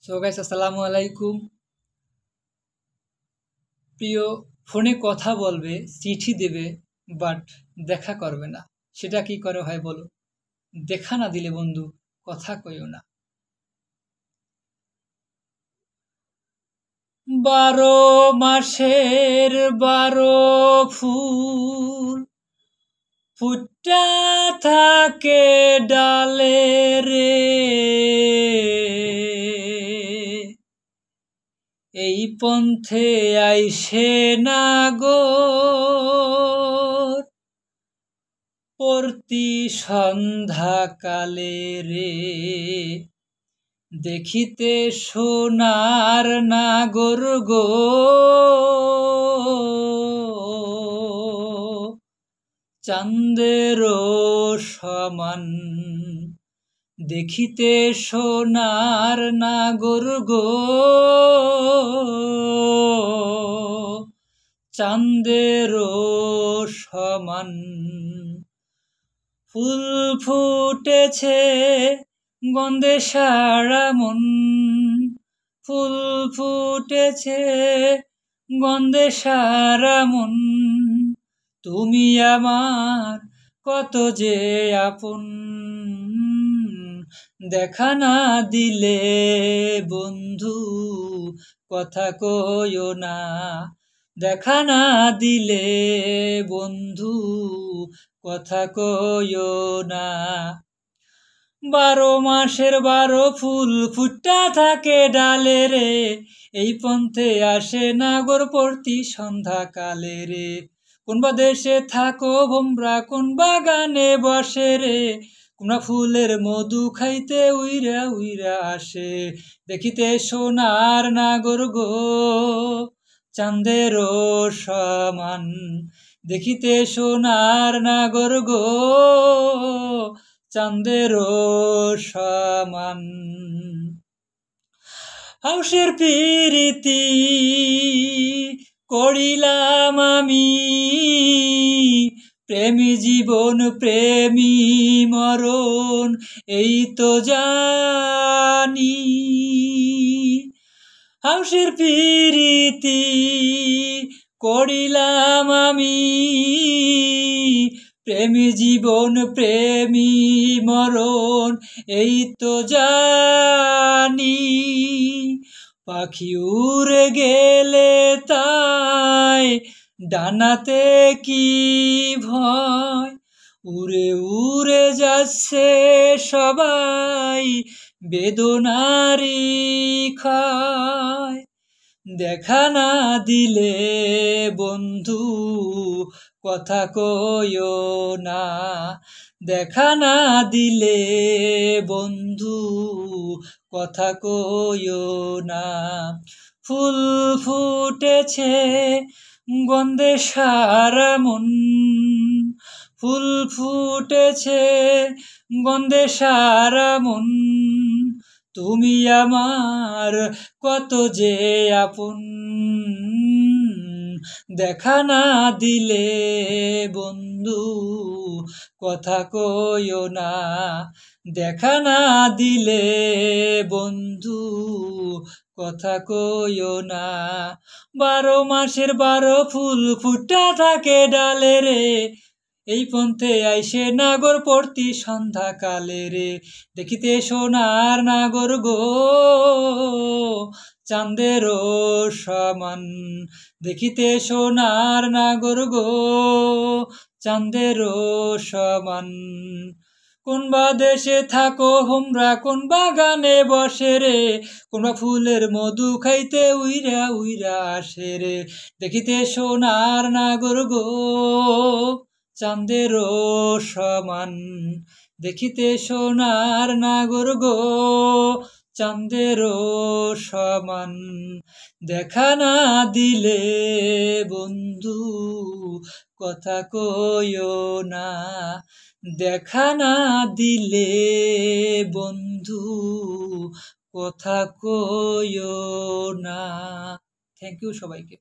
So guys আসসালামু আলাইকুম। প্রিয়, ফোনে কথা বলবে, চিঠি দেবে, বাট দেখা করবে না। সেটা কি করে হয় বলো? দেখা না দিলে বন্ধু কথা কইও না। 12 মাসের 12 ফুল ফুটা থাকে ডালে রে, এই পন্থে আইসে না গো প্রতি সন্ধ্যাকালে রে, দেখিতে সোনার নাগর গো চাঁদেরও সমান, দেখিতে সোনার নাগর গো চাঁদেরও সমান। ফুল ফুটেছে গন্ধে সারা মন, ফুল ফুটেছে গন্ধে সারা মন, তুমি আমার কত যে আপন, দেখা না দিলে বন্ধু কথা কইও না, দেখা না দিলে বন্ধু কথা কইও না। 12 মাসের 12 ফুল ফুটটা থাকে ডালে রে, এই পন্থে আসে নাগর প্রতি সন্ধ্যাকালে রে, কোন বা দেশে থাকো ভোমরা, কোন বাগানে বসে রে, কোনবা ফুলের মধু খাইতে উইরা উইরা আসে, দেখিতে সোনার নাগর গো চাঁদেরও সমান, দেখিতে সোনার নাগর গো চাঁদেরও সমান। হাউসের প্রীতি করিলাম আমি, প্রেমী জীবন প্রেমী মরণ এই তো জানি, হাউসের প্রীতি করিলাম আমি, প্রেমী জীবন প্রেমী মরণ এই তো জানি, পাখি উড়ে গেলে তাই ডানাতে কি ভয়, উড়ে উড়ে যাচ্ছে সবাই বেদনারি ক্ষয়, দেখা না দিলে বন্ধু কথা কইও না, দেখা না দিলে বন্ধু কথা কইও না। ফুল ফুটেছে গন্ধে সারা মন, ফুল ফুটেছে গন্ধে সারা মন, তুমি আমার কত যে আপন, দেখা না দিলে বন্ধু কথা কইও না, দেখা না দিলে বন্ধু কথা কইও না। 12 মাসের 12 ফুল ফুটা থাকে ডালে রে, এই পন্থে আইসে নাগর প্রতি সন্ধ্যাকালে রে, দেখিতে সোনার নাগর গো চাঁদেরও সমান, দেখিতে সোনার নাগর গো চাঁদেরও সমান। কোন বা দেশে থাকো হোমরা, কোন বাগানে বসে রে, কোনবা ফুলের মধু খাইতে উইরা উইরা আসে রে, দেখিতে সোনার নাগর গো চাঁদেরও সমান, দেখিতে সোনার নাগর গো চাঁদেরও সমান, দেখা না দিলে বন্ধু কথা কইও না, দেখা না দিলে বন্ধু কথা কইও না। থ্যাংক ইউ সবাইকে।